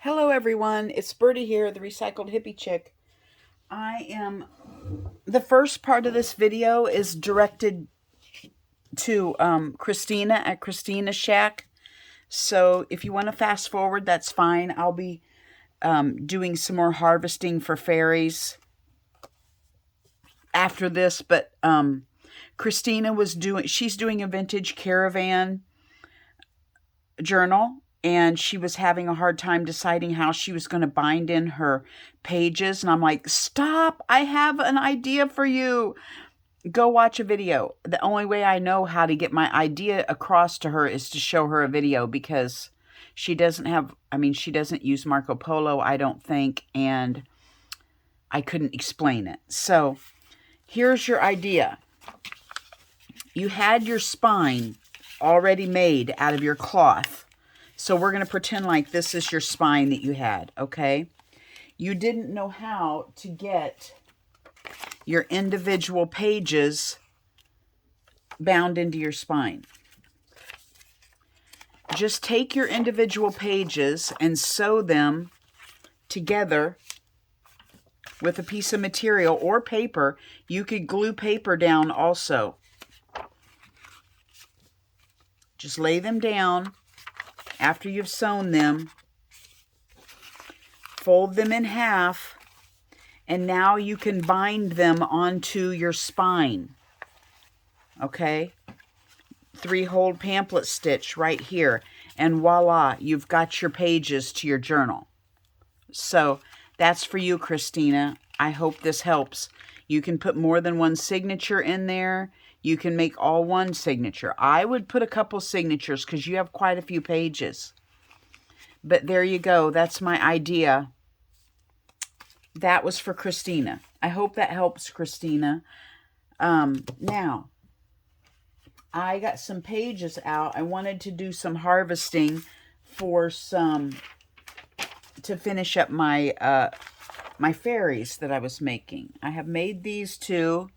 Hello everyone, it's Birdie here, the Recycled Hippie Chick. The first part of this video is directed to Christina at Christina's Shack. So if you want to fast forward, that's fine. I'll be doing some more harvesting for fairies after this, but Christina she's doing a vintage caravan journal, and she was having a hard time deciding how she was going to bind in her pages. And I'm like, stop, I have an idea for you. Go watch a video. The only way I know how to get my idea across to her is to show her a video, because she doesn't use Marco Polo, I don't think, and I couldn't explain it. So here's your idea. You had your spine already made out of your cloth. So we're going to pretend like this is your spine that you had, okay? You didn't know how to get your individual pages bound into your spine. Just take your individual pages and sew them together with a piece of material or paper. You could glue paper down also. Just lay them down after you've sewn them. Fold them in half, and now you can bind them onto your spine. Okay? 3-hole pamphlet stitch right here, and voila, you've got your pages to your journal. So that's for you, Christina. I hope this helps. You can put more than one signature in there. You can make all one signature. I would put a couple signatures because you have quite a few pages. But there you go. That's my idea. That was for Christina. I hope that helps, Christina. Now, I got some pages out. I wanted to do some harvesting to finish up my my fairies that I was making. I have made these two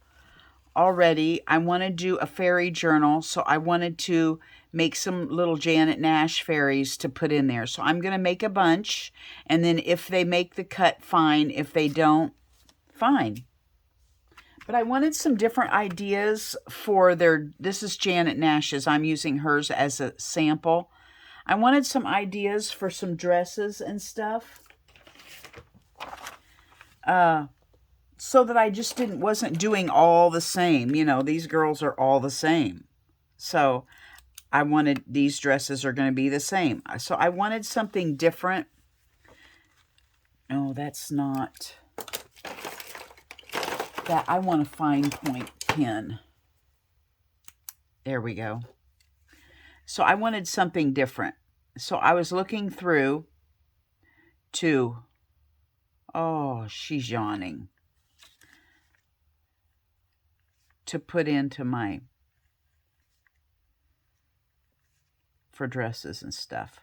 already. I want to do a fairy journal, so I wanted to make some little Janet Nash fairies to put in there. So I'm going to make a bunch, and then if they make the cut, fine. If they don't, fine. But I wanted some different ideas for this is Janet Nash's. I'm using hers as a sample. I wanted some ideas for some dresses and stuff. So that I just wasn't doing all the same. You know, these girls are all the same. So I wanted, these dresses are going to be the same. So I wanted something different. No, that's not that. I want a fine point pin. There we go. So I wanted something different. So I was looking through to, oh, she's yawning, to put into my, for dresses and stuff.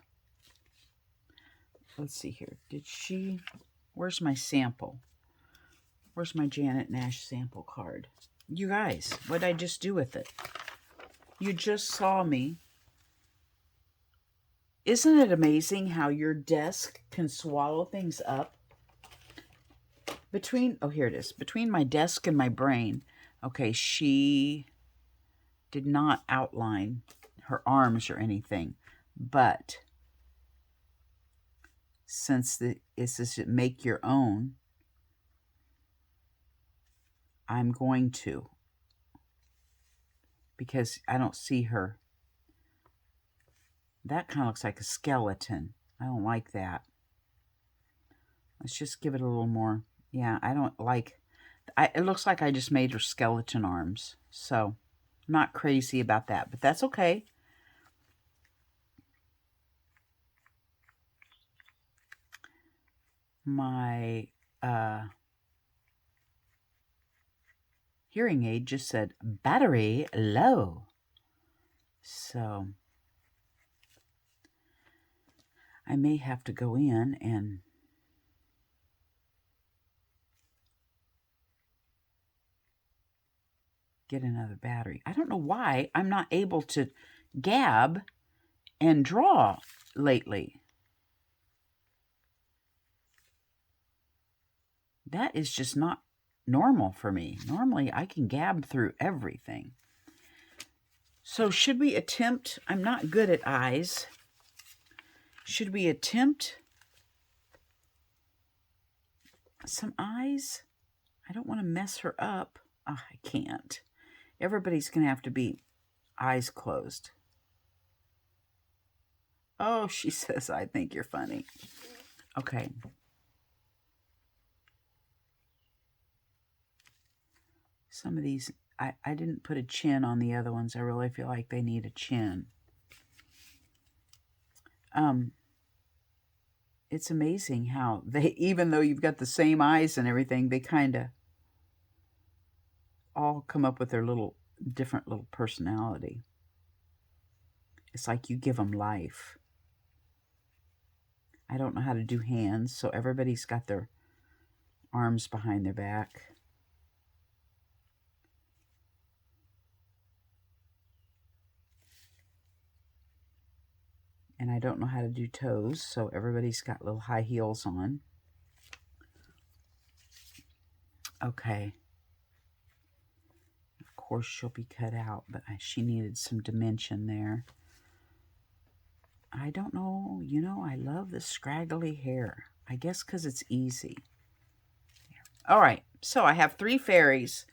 Let's see here. Where's my sample? Where's my Janet Nash sample card? You guys, what did I just do with it? You just saw me. Isn't it amazing how your desk can swallow things up? Oh, here it is. Between my desk and my brain. Okay, she did not outline her arms or anything, but since this is make your own, I'm going to, because I don't see her. That kind of looks like a skeleton. I don't like that. Let's just give it a little more. Yeah, I don't like, it looks like I just made her skeleton arms. So I'm not crazy about that, but that's okay. My hearing aid just said battery low. So I may have to go in and get another battery. I don't know why I'm not able to gab and draw lately. That is just not normal for me. Normally, I can gab through everything. So should we attempt, I'm not good at eyes. Should we attempt some eyes? I don't want to mess her up. Oh, I can't. Everybody's going to have to be eyes closed. Oh, she says, I think you're funny. Okay. Some of these, I didn't put a chin on the other ones. I really feel like they need a chin. It's amazing how they, even though you've got the same eyes and everything, they kind of all come up with their different little personality. It's like you give them life. I don't know how to do hands, so everybody's got their arms behind their back. And I don't know how to do toes, so everybody's got little high heels on. Okay. Of course, she'll be cut out, but she needed some dimension there. I don't know. You know, I love the scraggly hair. I guess because it's easy. All right. So I have 3 fairies.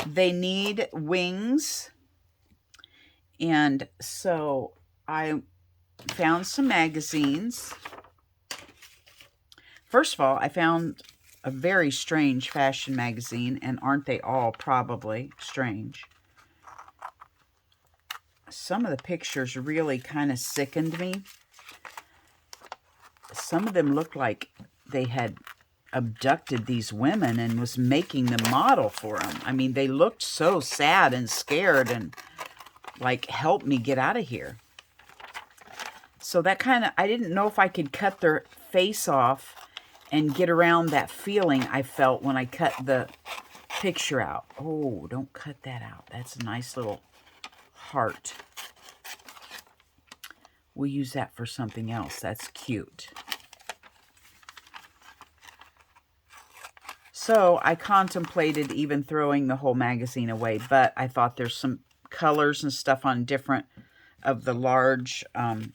They need wings. And so I found some magazines. First of all, I found a very strange fashion magazine, and aren't they all probably strange? Some of the pictures really kind of sickened me. Some of them looked like they had abducted these women and was making them model for them. I mean, they looked so sad and scared and like, help me get out of here. So that kind of, I didn't know if I could cut their face off and get around that feeling I felt when I cut the picture out. Oh, don't cut that out. That's a nice little heart. We'll use that for something else. That's cute. So I contemplated even throwing the whole magazine away, but I thought there's some colors and stuff on different of the large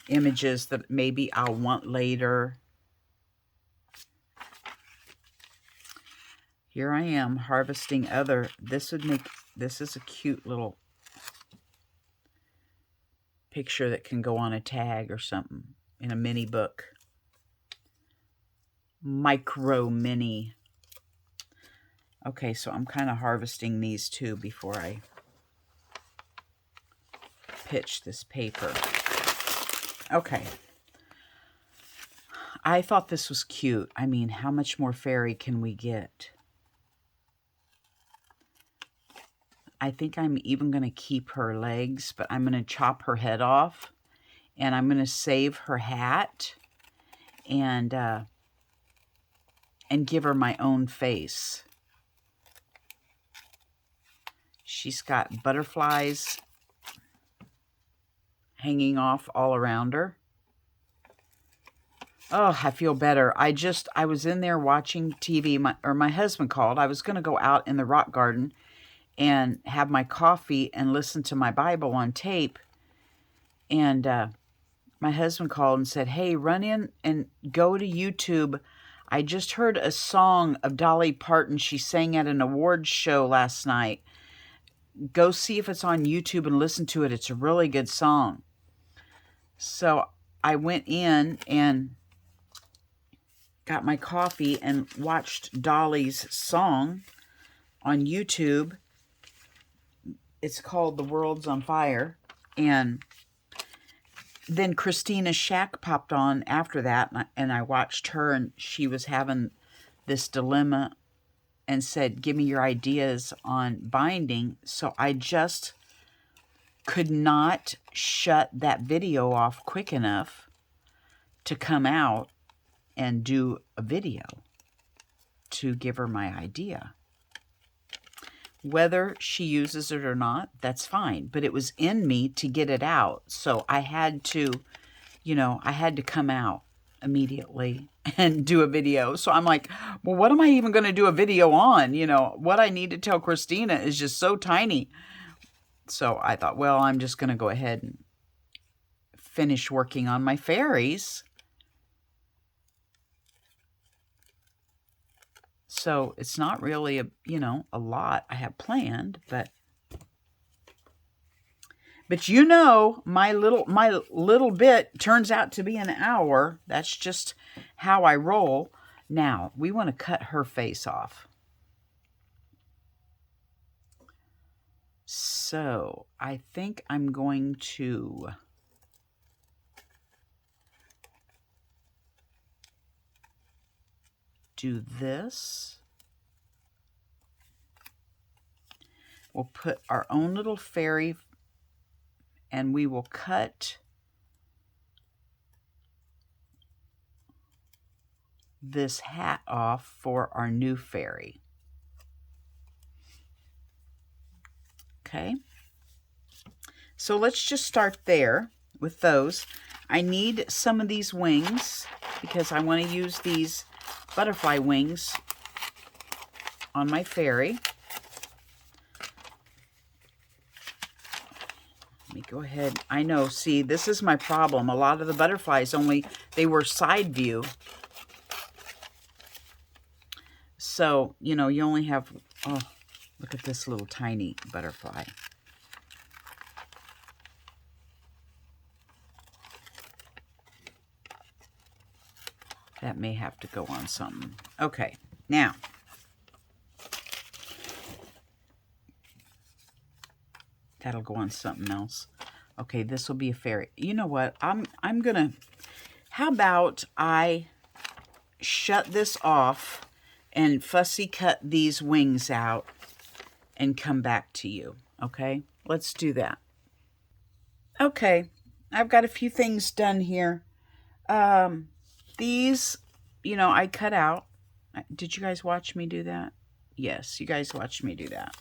images that maybe I'll want later. Here I am harvesting other. This is a cute little picture that can go on a tag or something in a mini book. Micro mini. Okay, so I'm kind of harvesting these too before I pitch this paper. Okay. I thought this was cute. I mean, how much more fairy can we get? I think I'm even going to keep her legs, but I'm going to chop her head off, and I'm going to save her hat and give her my own face. She's got butterflies hanging off all around her. Oh, I feel better. I was in there watching TV. My husband called. I was going to go out in the rock garden and have my coffee and listen to my Bible on tape. And my husband called and said, hey, run in and go to YouTube. I just heard a song of Dolly Parton. She sang at an awards show last night. Go see if it's on YouTube and listen to it. It's a really good song. So I went in and got my coffee and watched Dolly's song on YouTube. It's called The World's on Fire. And then Christina Shack popped on after that, and I watched her, and she was having this dilemma and said, give me your ideas on binding. So I just could not shut that video off quick enough to come out and do a video to give her my idea. Whether she uses it or not, that's fine. But it was in me to get it out. So I had to, I had to come out. immediately and do a video. So I'm like, well, what am I even going to do a video on? You know, what I need to tell Christina is just so tiny. So I thought, well, I'm just going to go ahead and finish working on my fairies. So it's not really a lot I have planned, but you know, my little bit turns out to be an hour. That's just how I roll. Now, we want to cut her face off. So, I think I'm going to do this. We'll put our own little fairy, and we will cut this hat off for our new fairy. Okay, so let's just start there with those. I need some of these wings because I want to use these butterfly wings on my fairy. Let me go ahead. I know, see, this is my problem. A lot of the butterflies they were side view. So, you know, you only have, oh, look at this little tiny butterfly. That may have to go on something. Okay, now. That'll go on something else. Okay, this will be a fairy. You know what? I'm gonna, how about I shut this off and fussy cut these wings out and come back to you, okay? Let's do that. Okay, I've got a few things done here. These, you know, I cut out. Did you guys watch me do that? Yes, you guys watched me do that.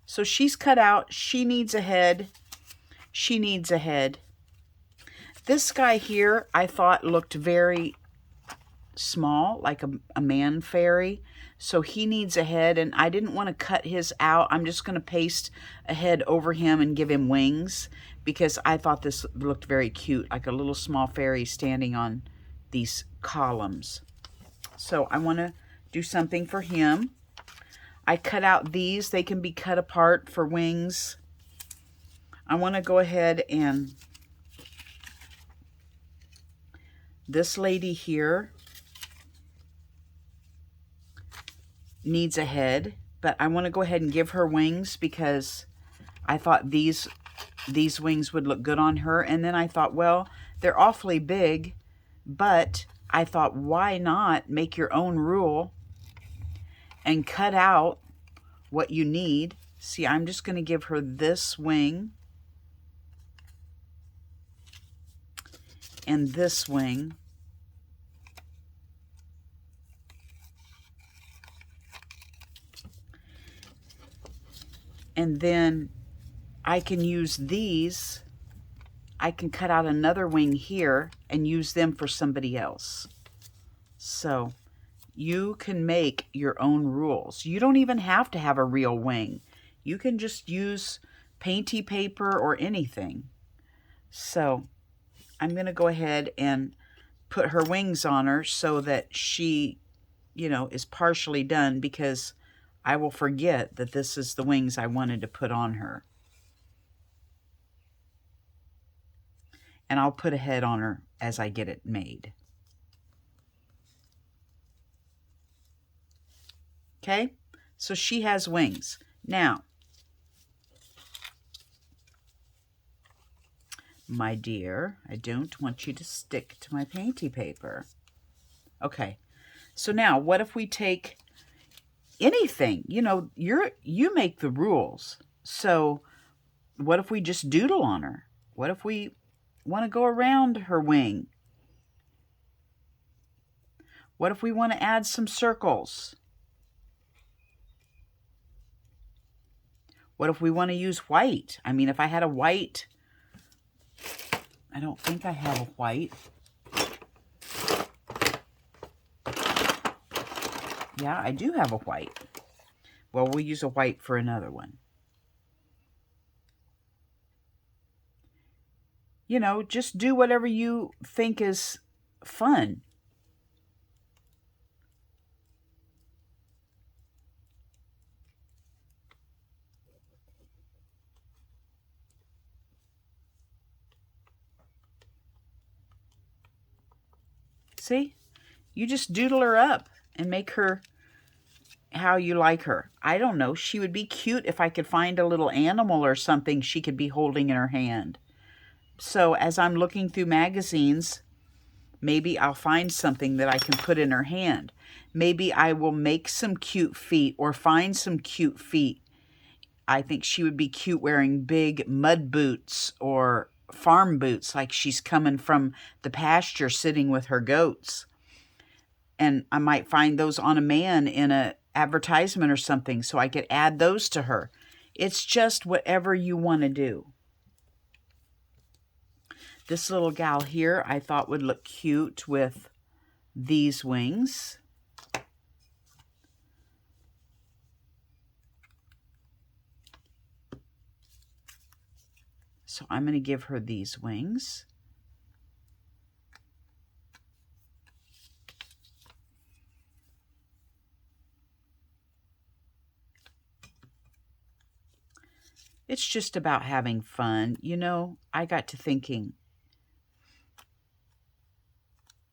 So she's cut out. She needs a head. She needs a head. This guy here, I thought looked very small, like a man fairy. So he needs a head, and I didn't want to cut his out. I'm just going to paste a head over him and give him wings because I thought this looked very cute, like a little small fairy standing on these columns. So I want to do something for him. I cut out these. They can be cut apart for wings. I want to go ahead and this lady here needs a head, but I want to go ahead and give her wings because I thought these wings would look good on her. And then I thought, well, they're awfully big, but I thought, why not make your own rule and cut out what you need. See, I'm just going to give her this wing and this wing. And then I can use these. I can cut out another wing here and use them for somebody else. So you can make your own rules. You don't even have to have a real wing. You can just use painty paper or anything. So I'm going to go ahead and put her wings on her so that she, you know, is partially done, because I will forget that this is the wings I wanted to put on her. And I'll put a head on her as I get it made. Okay, so she has wings. Now, my dear, I don't want you to stick to my painty paper. Okay, so now what if we take anything? You know, you make the rules. So what if we just doodle on her? What if we want to go around her wing? What if we want to add some circles? What if we want to use white? I mean, if I had a white, I don't think I have a white. Yeah, I do have a white. Well, we'll use a white for another one. You know, just do whatever you think is fun. See? You just doodle her up and make her how you like her. I don't know. She would be cute if I could find a little animal or something she could be holding in her hand. So as I'm looking through magazines, maybe I'll find something that I can put in her hand. Maybe I will make some cute feet or find some cute feet. I think she would be cute wearing big mud boots or farm boots, like she's coming from the pasture sitting with her goats. And I might find those on a man in a advertisement or something, so I could add those to her. It's just whatever you want to do. This little gal here I thought would look cute with these wings. So I'm going to give her these wings. It's just about having fun. You know, I got to thinking,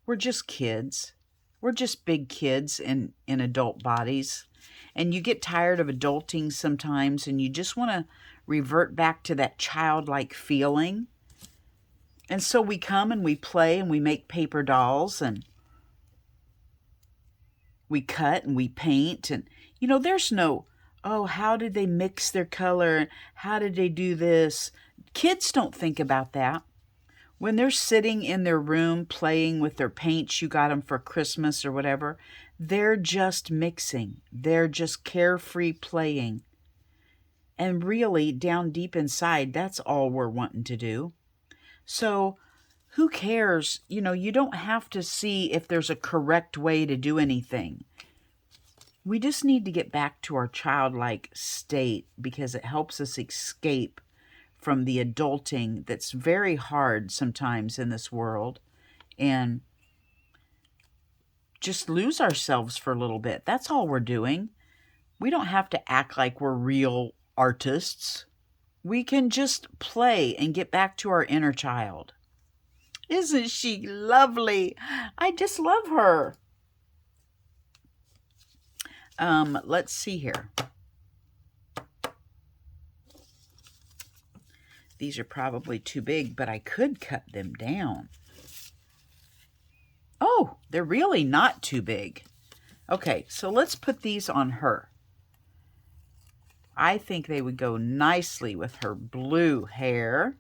we're just kids. We're just big kids in adult bodies. And you get tired of adulting sometimes and you just want to revert back to that childlike feeling. And so we come and we play and we make paper dolls and we cut and we paint. And, you know, there's no, oh, how did they mix their color? How did they do this? Kids don't think about that. When they're sitting in their room playing with their paints you got them for Christmas or whatever, they're just mixing. They're just carefree playing. And really, down deep inside, that's all we're wanting to do. So who cares? You know, you don't have to see if there's a correct way to do anything. We just need to get back to our childlike state because it helps us escape from the adulting that's very hard sometimes in this world, and just lose ourselves for a little bit. That's all we're doing. We don't have to act like we're real artists. We can just play and get back to our inner child. Isn't she lovely? I just love her. Let's see here. These are probably too big, but I could cut them down. Oh, they're really not too big. Okay, so let's put these on her. I think they would go nicely with her blue hair.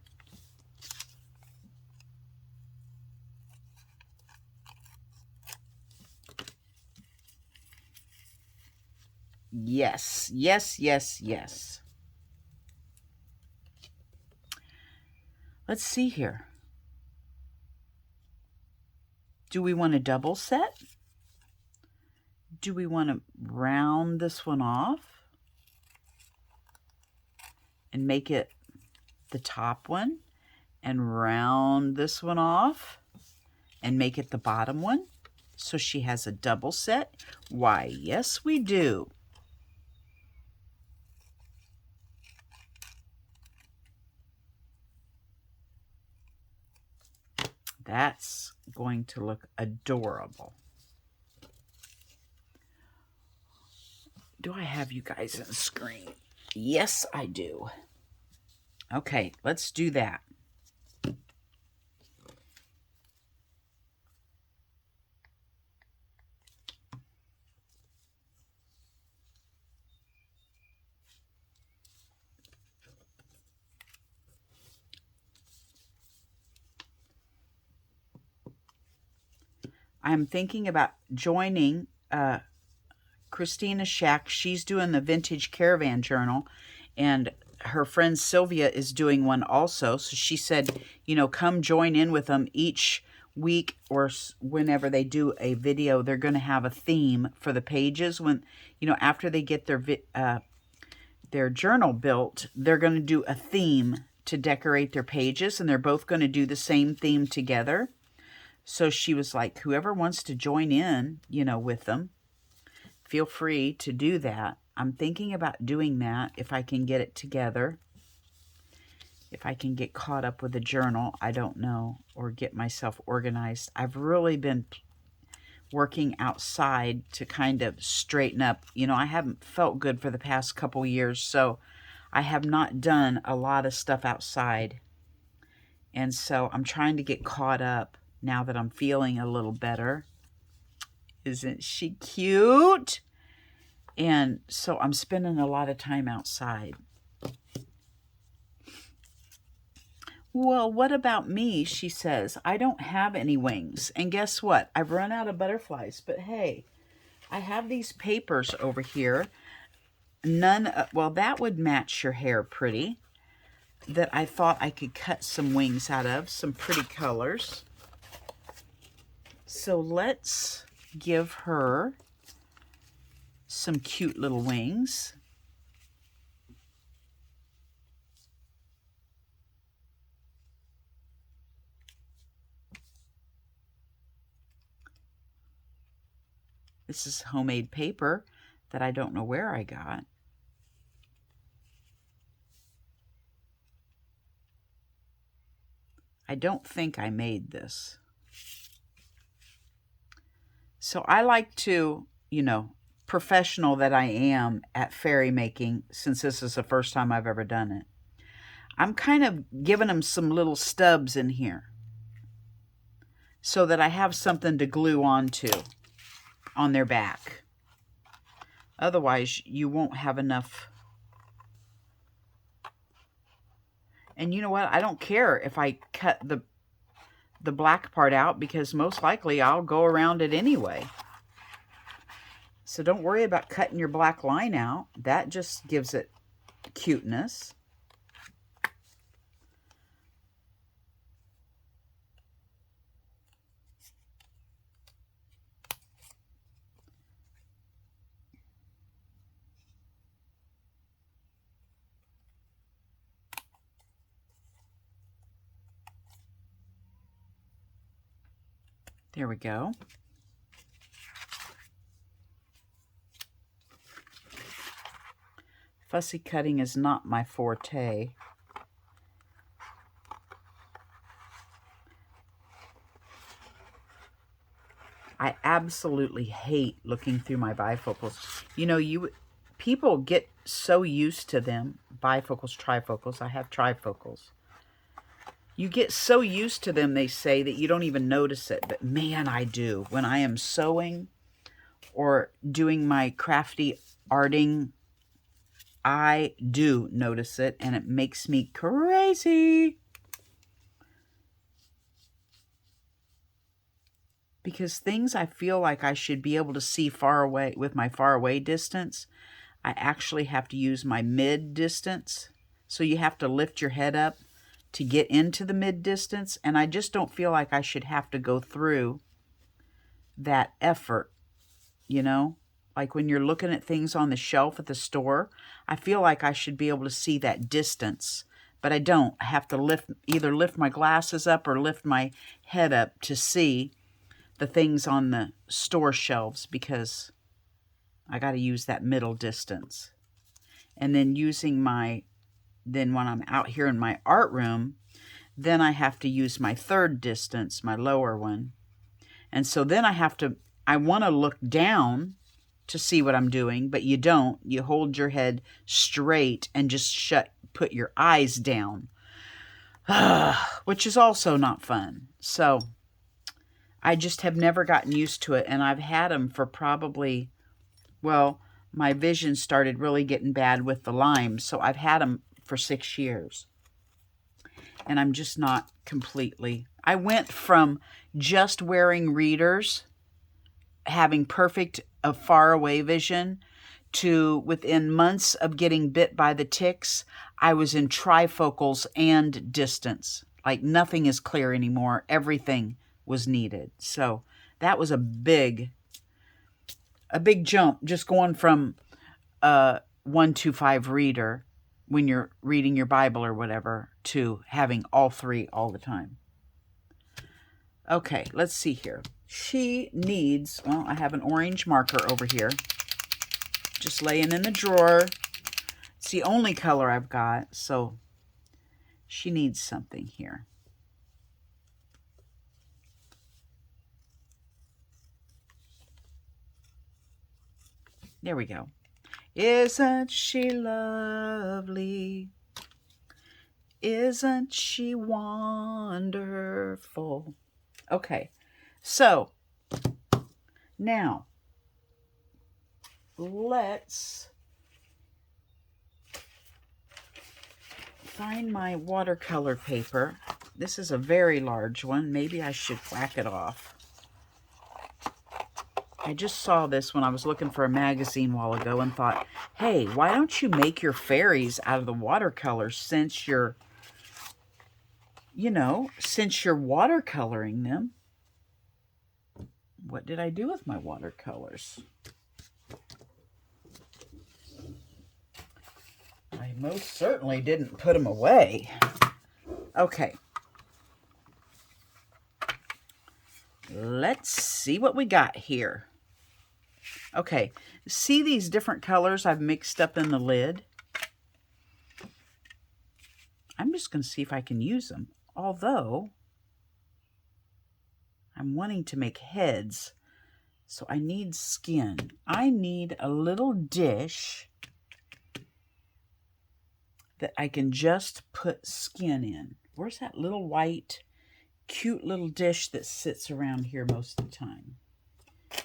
Yes, yes, yes, yes. Let's see here. Do we want a double set? Do we want to round this one off and make it the top one and round this one off and make it the bottom one so she has a double set? Why, yes, we do. That's going to look adorable. Do I have you guys on the screen? Yes, I do. Okay, let's do that. I'm thinking about joining Christina Shack. She's doing the Vintage Caravan Journal, and her friend Sylvia is doing one also. So she said, you know, come join in with them. Each week or whenever they do a video, they're going to have a theme for the pages. When, you know, after they get their journal built, they're going to do a theme to decorate their pages, and they're both going to do the same theme together. So she was like, whoever wants to join in, you know, with them, feel free to do that. I'm thinking about doing that if I can get it together. If I can get caught up with the journal, I don't know, or get myself organized. I've really been working outside to kind of straighten up. You know, I haven't felt good for the past couple years, so I have not done a lot of stuff outside. And so I'm trying to get caught up now that I'm feeling a little better. Isn't she cute? And so I'm spending a lot of time outside. Well, what about me? She says, I don't have any wings. And guess what? I've run out of butterflies. But hey, I have these papers over here. Well, that would match your hair pretty. That I thought I could cut some wings out of. Some pretty colors. So let's give her some cute little wings. This is homemade paper that I don't know where I got. I don't think I made this. So I like to, you know, professional that I am at fairy making, since this is the first time I've ever done it, I'm kind of giving them some little stubs in here so that I have something to glue onto on their back. Otherwise, you won't have enough. And you know what? I don't care if I cut the black part out, because most likely I'll go around it anyway. So don't worry about cutting your black line out. That just gives it cuteness. There we go. Fussy cutting is not my forte. I absolutely hate looking through my bifocals. You know, people get so used to them. Bifocals, trifocals. I have trifocals. You get so used to them, they say, that you don't even notice it. But man, I do. When I am sewing or doing my crafty arting, I do notice it, and it makes me crazy. Because things I feel like I should be able to see far away with my far away distance, I actually have to use my mid distance. So you have to lift your head up to get into the mid distance, and I just don't feel like I should have to go through that effort, you know? Like when you're looking at things on the shelf at the store, I feel like I should be able to see that distance, but I don't. I have to either lift my glasses up or lift my head up to see the things on the store shelves, because I got to use that middle distance. And then then when I'm out here in my art room, then I have to use my third distance, my lower one. And so then I want to look down to see what I'm doing, but you don't. You hold your head straight and just put your eyes down, which is also not fun. So I just have never gotten used to it, and I've had them for probably, well, my vision started really getting bad with the Lyme, so I've had them for 6 years. And I'm just not completely. I went from just wearing readers, having perfect far away vision, to within months of getting bit by the ticks, I was in trifocals and distance. Like nothing is clear anymore. Everything was needed. So that was a big jump, just going from a 1-2-5 reader when you're reading your Bible or whatever to having all three all the time. Okay, let's see here. She needs, well, I have an orange marker over here, just laying in the drawer. It's the only color I've got, so she needs something here. There we go. Isn't she lovely? Isn't she wonderful? Okay, so now let's find my watercolor paper. This is a very large one. Maybe I should whack it off. I just saw this when I was looking for a magazine a while ago and thought, hey, why don't you make your fairies out of the watercolors since you're, since you're watercoloring them? What did I do with my watercolors? I most certainly didn't put them away. Okay. Let's see what we got here. Okay, see these different colors I've mixed up in the lid? I'm just going to see if I can use them. Although, I'm wanting to make heads, so I need skin. I need a little dish that I can just put skin in. Where's that little white, cute little dish that sits around here most of the time?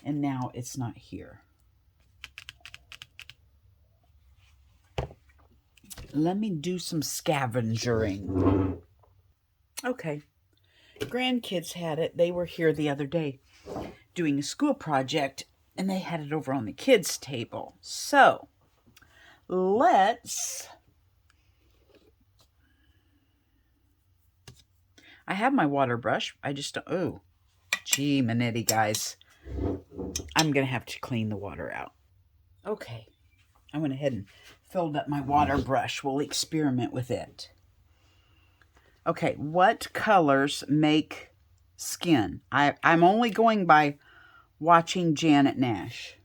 And now it's not here. Let me do some scavengering. Okay. Grandkids had it. They were here the other day doing a school project, and they had it over on the kids' table. So, let's... I have my water brush. I just don't... Oh, gee, Manetti, guys. I'm going to have to clean the water out. Okay. I went ahead and filled up my water brush. We'll experiment with it. Okay, what colors make skin? I'm only going by watching Janet Nash.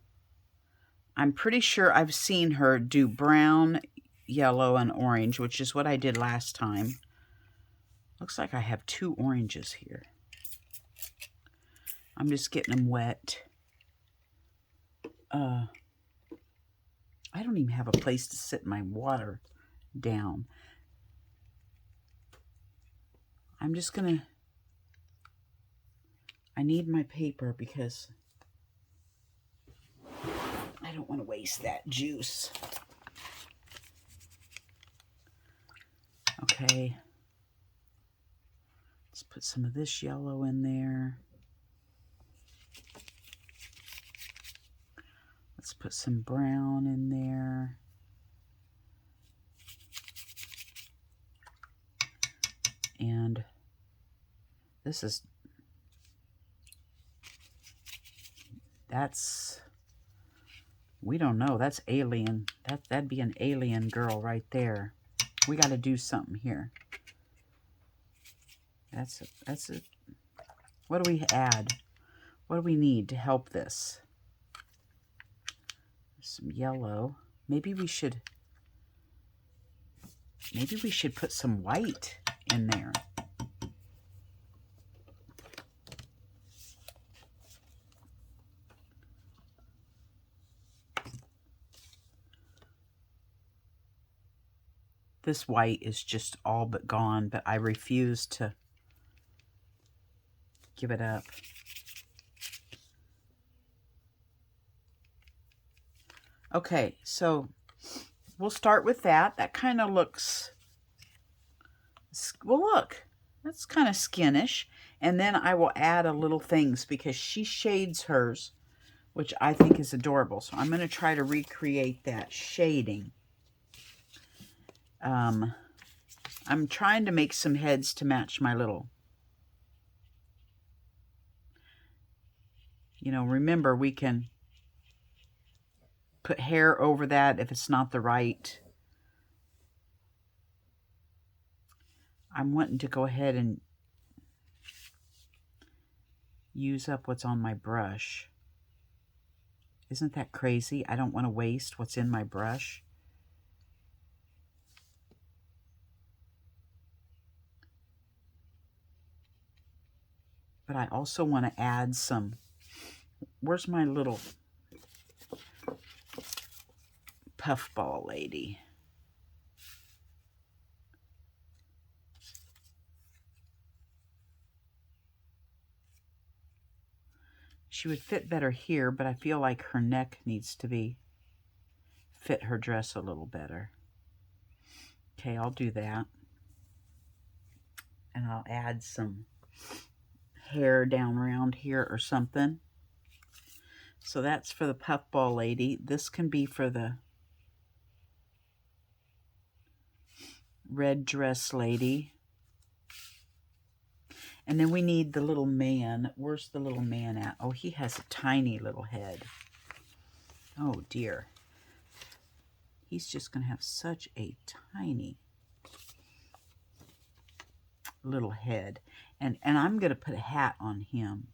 I'm pretty sure I've seen her do brown, yellow, and orange, which is what I did last time. Looks like I have 2 oranges here. I'm just getting them wet. I don't even have a place to sit my water down. I'm just gonna... I need my paper because I don't want to waste that juice. Okay. Let's put some of this yellow in there. Let's put some brown in there. And this is... That's... We don't know. That's alien. That'd be an alien girl right there. We got to do something here. That's it. What do we add? What do we need to help this? Some yellow. Maybe we should put some white in there. This white is just all but gone, but I refuse to give it up. Okay, so we'll start with that. That kind of looks, well, look, that's kind of skinish. And then I will add a little things because she shades hers, which I think is adorable. So I'm going to try to recreate that shading. I'm trying to make some heads to match my little You know, remember, we can put hair over that if it's not the right. I'm wanting to go ahead and use up what's on my brush. Isn't that crazy? I don't want to waste what's in my brush. But I also want to add some... Where's my little puffball lady? She would fit better here, but I feel like her neck needs to be fit her dress a little better. Okay, I'll do that. And I'll add some hair down around here or something. So that's for the puffball lady. This can be for the red dress lady. And then we need the little man. Where's the little man at? Oh, he has a tiny little head. Oh, dear. He's just going to have such a tiny little head. And I'm going to put a hat on him.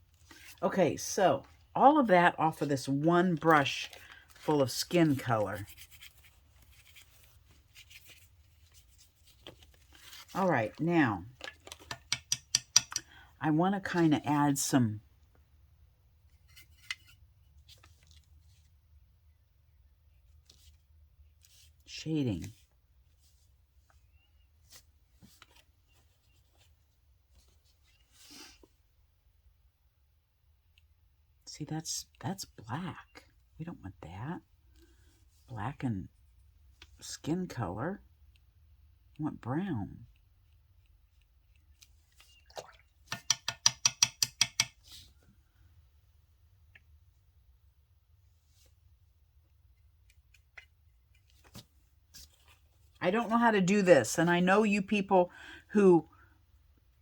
Okay, so all of that off of this one brush full of skin color. All right, now I want to kind of add some shading. See, that's black. We don't want that. Black and skin color. I want brown. I don't know how to do this, and I know you people who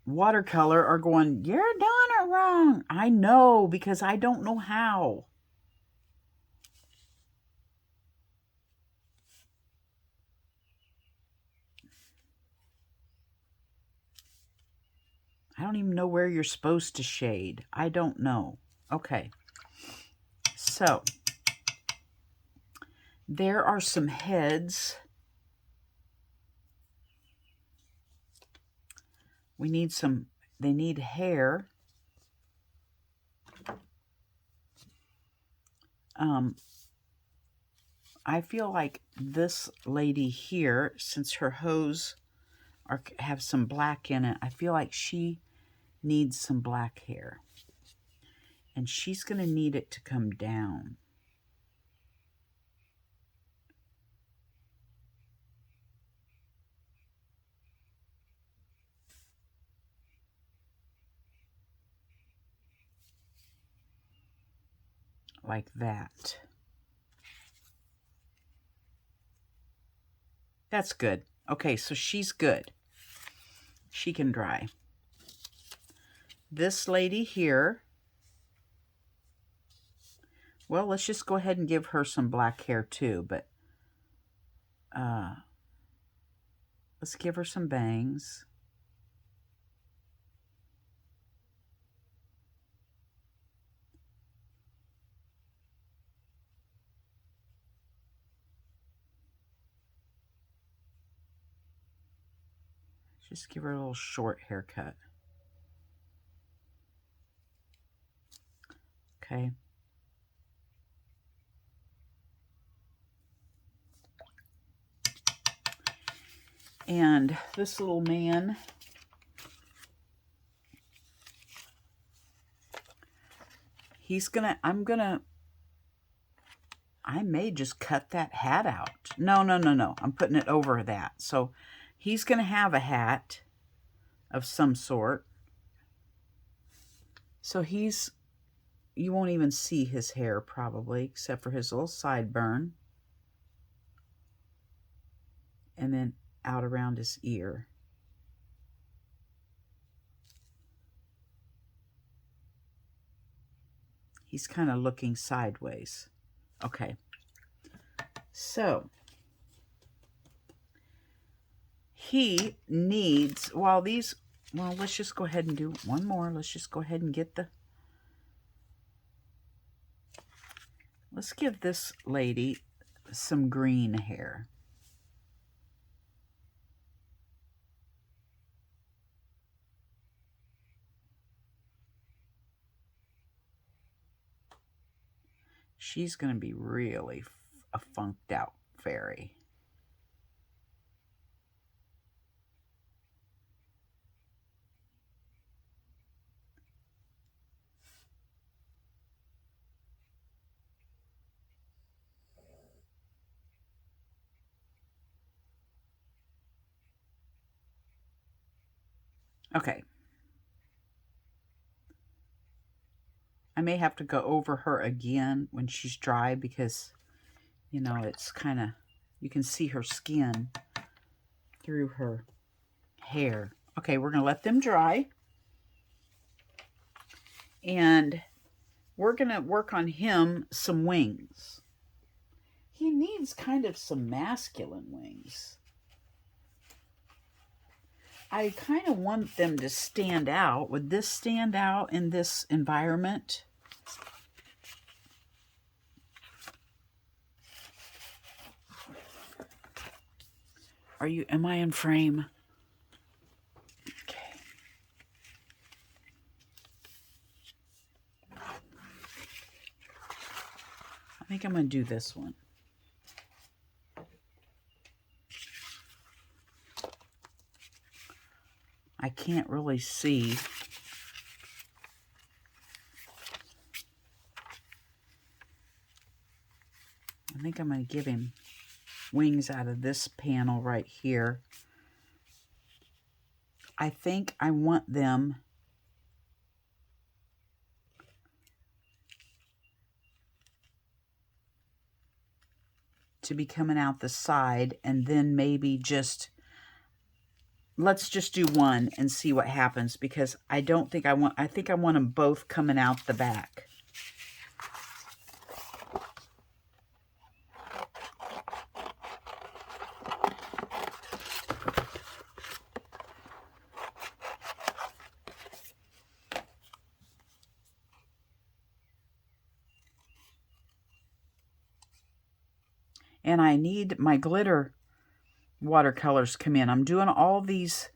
watercolor are going, you're doing it wrong. I know, because I don't know how. I don't even know where you're supposed to shade. I don't know. Okay. So, there are some heads. We need some, they need hair. I feel like this lady here, since her hose have some black in it, I feel like she needs some black hair. And she's going to need it to come down. Like that. That's good. Okay, so she's good. She can dry. This lady here, well, let's just go ahead and give her some black hair too, but let's give her some bangs. Just give her a little short haircut. Okay. And this little man, he's gonna, I may just cut that hat out. No. I'm putting it over that. So he's gonna have a hat of some sort. So you won't even see his hair probably, except for his little sideburn. And then out around his ear. He's kind of looking sideways. Okay. So he needs, well, let's just go ahead and do one more. Let's just go ahead and get let's give this lady some green hair. She's going to be really a funked out fairy. Okay. I may have to go over her again when she's dry because, you know, it's kind of, you can see her skin through her hair. Okay, we're going to let them dry. And we're going to work on him some wings. He needs kind of some masculine wings. I kind of want them to stand out. Would this stand out in this environment? Am I in frame? Okay. I think I'm going to do this one. I can't really see. I think I'm going to give him wings out of this panel right here. I think I want them to be coming out the side, and then maybe let's just do one and see what happens, because I think I want them both coming out the back. And I need my glitter watercolors come in. I'm doing all these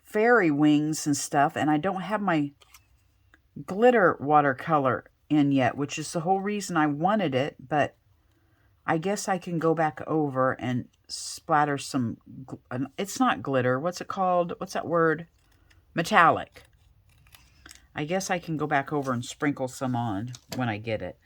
fairy wings and stuff, and I don't have my glitter watercolor in yet, which is the whole reason I wanted it, but I guess I can go back over and splatter some, it's not glitter, what's it called? What's that word? Metallic. I guess I can go back over and sprinkle some on when I get it.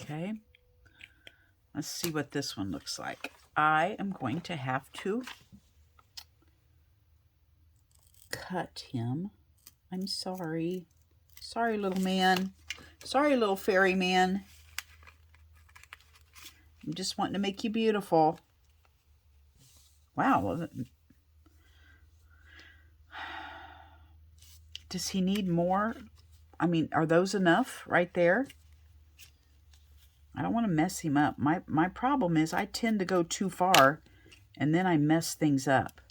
Okay, let's see what this one looks like. I am going to have to cut him. I'm sorry. Sorry, little man. Sorry, little fairy man. I'm just wanting to make you beautiful. Wow. Does he need more? I mean, are those enough right there? I don't want to mess him up. My problem is I tend to go too far, and then I mess things up.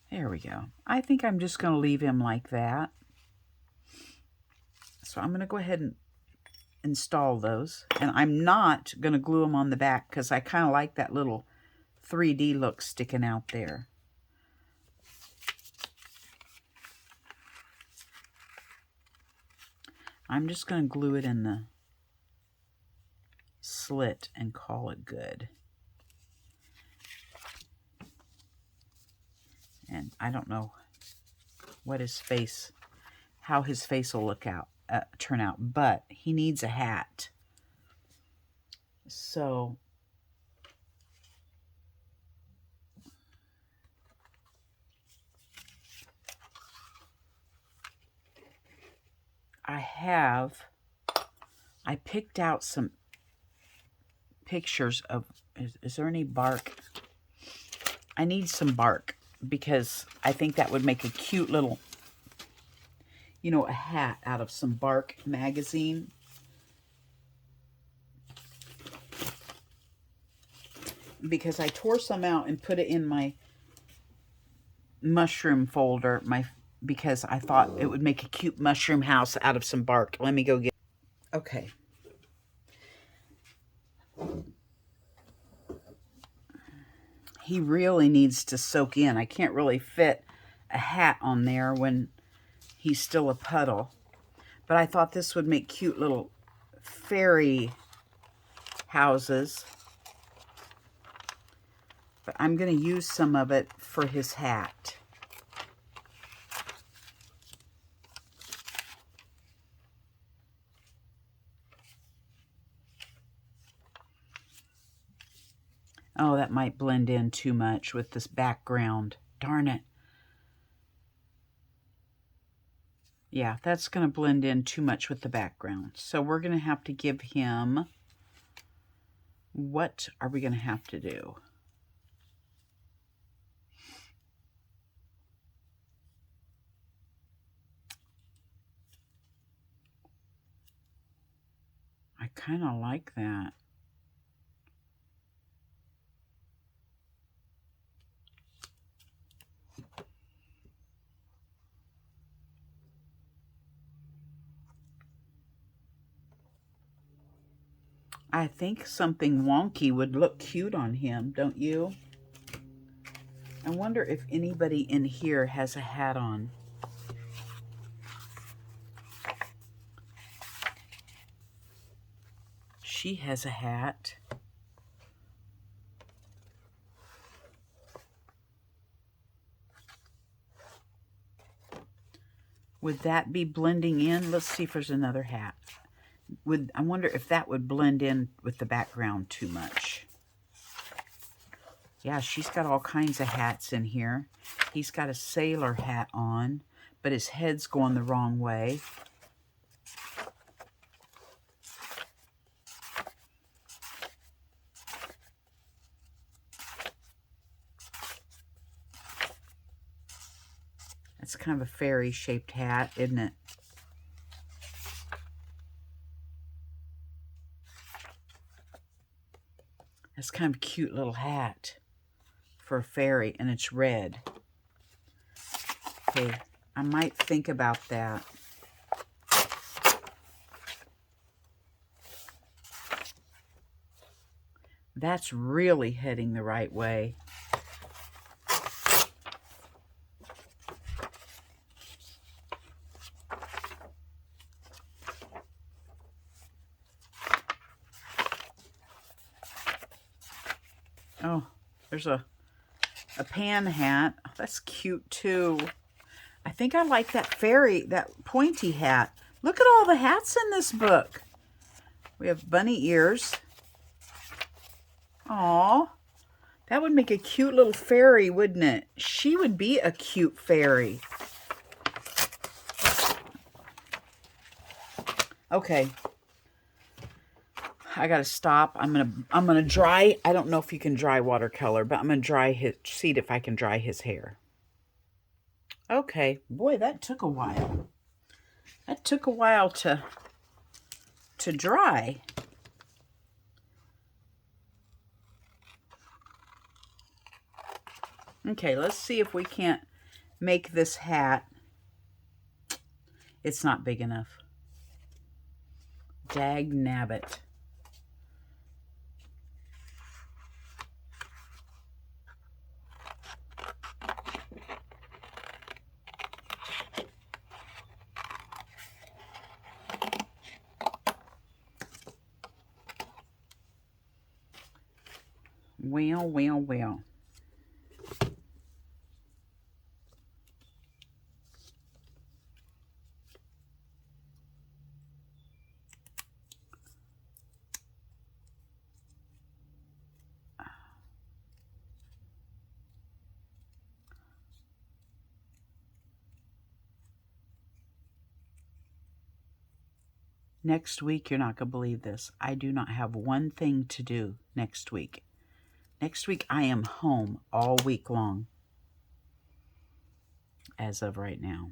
There we go. I think I'm just going to leave him like that. So I'm going to go ahead and install those. And I'm not going to glue them on the back because I kind of like that little 3D look sticking out there. I'm just going to glue it in the slit and call it good. And I don't know what his face, how his face will turn out, but he needs a hat. So I picked out some pictures of, is there any bark? I need some bark because I think that would make a cute little, you know, a hat out of some bark magazine. Because I tore some out and put it in my mushroom folder, because I thought it would make a cute mushroom house out of some bark. Let me go get, okay. He really needs to soak in. I can't really fit a hat on there when he's still a puddle. But I thought this would make cute little fairy houses. But I'm going to use some of it for his hat. Oh, that might blend in too much with this background. Darn it. Yeah, that's going to blend in too much with the background. So we're going to have to give him... What are we going to have to do? I kind of like that. I think something wonky would look cute on him, don't you? I wonder if anybody in here has a hat on. She has a hat. Would that be blending in? Let's see if there's another hat. I wonder if that would blend in with the background too much. Yeah, she's got all kinds of hats in here. He's got a sailor hat on, but his head's going the wrong way. It's kind of a fairy-shaped hat, isn't it? It's kind of a cute little hat for a fairy, and it's red. Okay, I might think about that. That's really heading the right way. Oh, there's a pan hat. Oh, that's cute too. I think I like that fairy, that pointy hat. Look at all the hats in this book. We have bunny ears. Aw, that would make a cute little fairy, wouldn't it? She would be a cute fairy. Okay. I gotta stop. I'm gonna dry. I don't know if you can dry watercolor, but I'm gonna see if I can dry his hair. Okay, boy, that took a while. That took a while to dry. Okay, let's see if we can't make this hat. It's not big enough. Dag nabbit. Well, well, well. Next week, you're not going to believe this. I do not have one thing to do next week. Next week, I am home all week long, as of right now.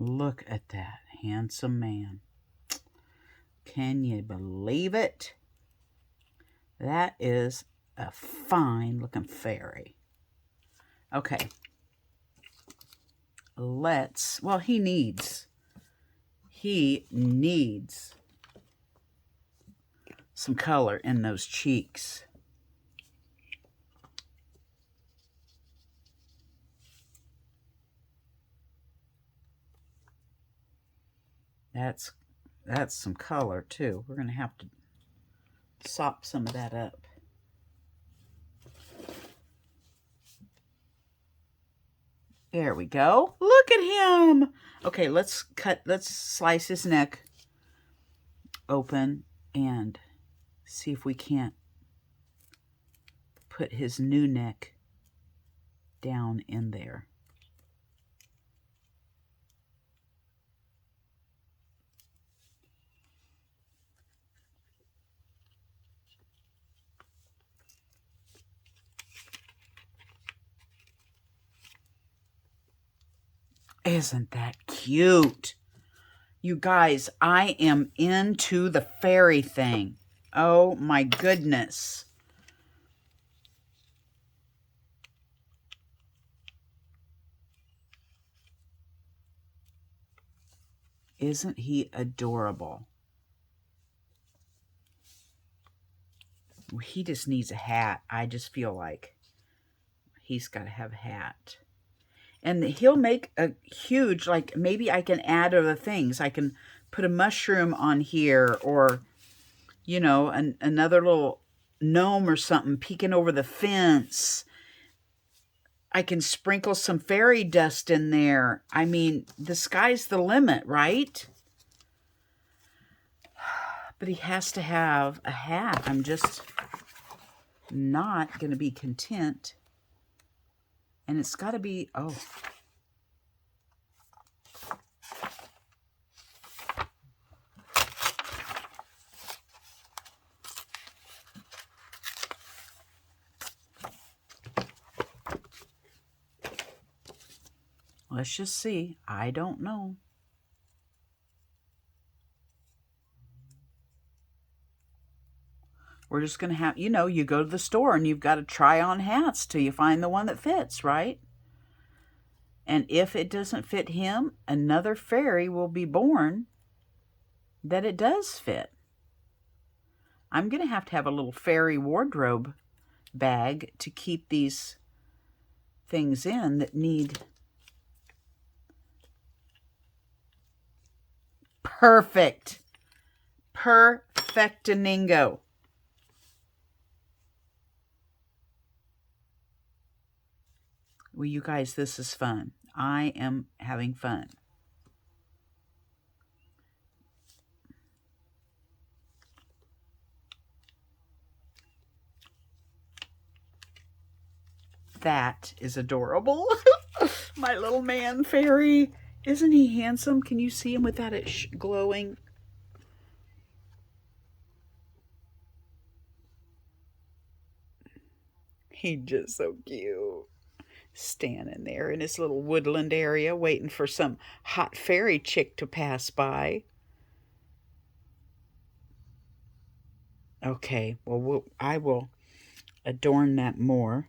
Look at that handsome man. Can you believe it? That is a fine looking fairy. Okay. Well, he needs some color in those cheeks. That's some color too. We're going to have to sop some of that up. There we go. Look at him. Okay, let's slice his neck open and see if we can't put his new neck down in there. Isn't that cute? You guys, I am into the fairy thing. Oh my goodness. Isn't he adorable? He just needs a hat. I just feel like he's got to have a hat. And he'll make a huge, like, maybe I can add other things. I can put a mushroom on here, or, you know, another little gnome or something peeking over the fence. I can sprinkle some fairy dust in there. I mean, the sky's the limit, right? But he has to have a hat. I'm just not going to be content. And it's got to be, oh. Let's just see. I don't know. We're just going to have, you know, you go to the store and you've got to try on hats till you find the one that fits, right? And if it doesn't fit him, another fairy will be born that it does fit. I'm going to have a little fairy wardrobe bag to keep these things in that need. Perfect. Perfectaningo. Well, you guys, this is fun. I am having fun. That is adorable. My little man fairy. Isn't he handsome? Can you see him without it glowing? He's just so cute. Standing there in his little woodland area waiting for some hot fairy chick to pass by. Okay, well, I will adorn that more.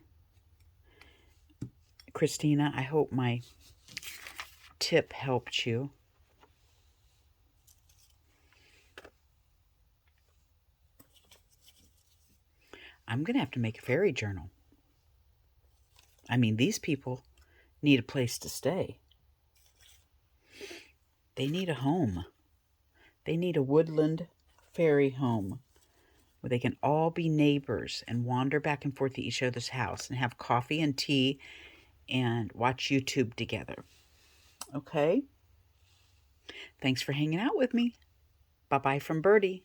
Christina, I hope my tip helped you. I'm going to have to make a fairy journal. I mean, these people need a place to stay. They need a home. They need a woodland fairy home where they can all be neighbors and wander back and forth to each other's house and have coffee and tea and watch YouTube together. Okay? Thanks for hanging out with me. Bye-bye from Birdie.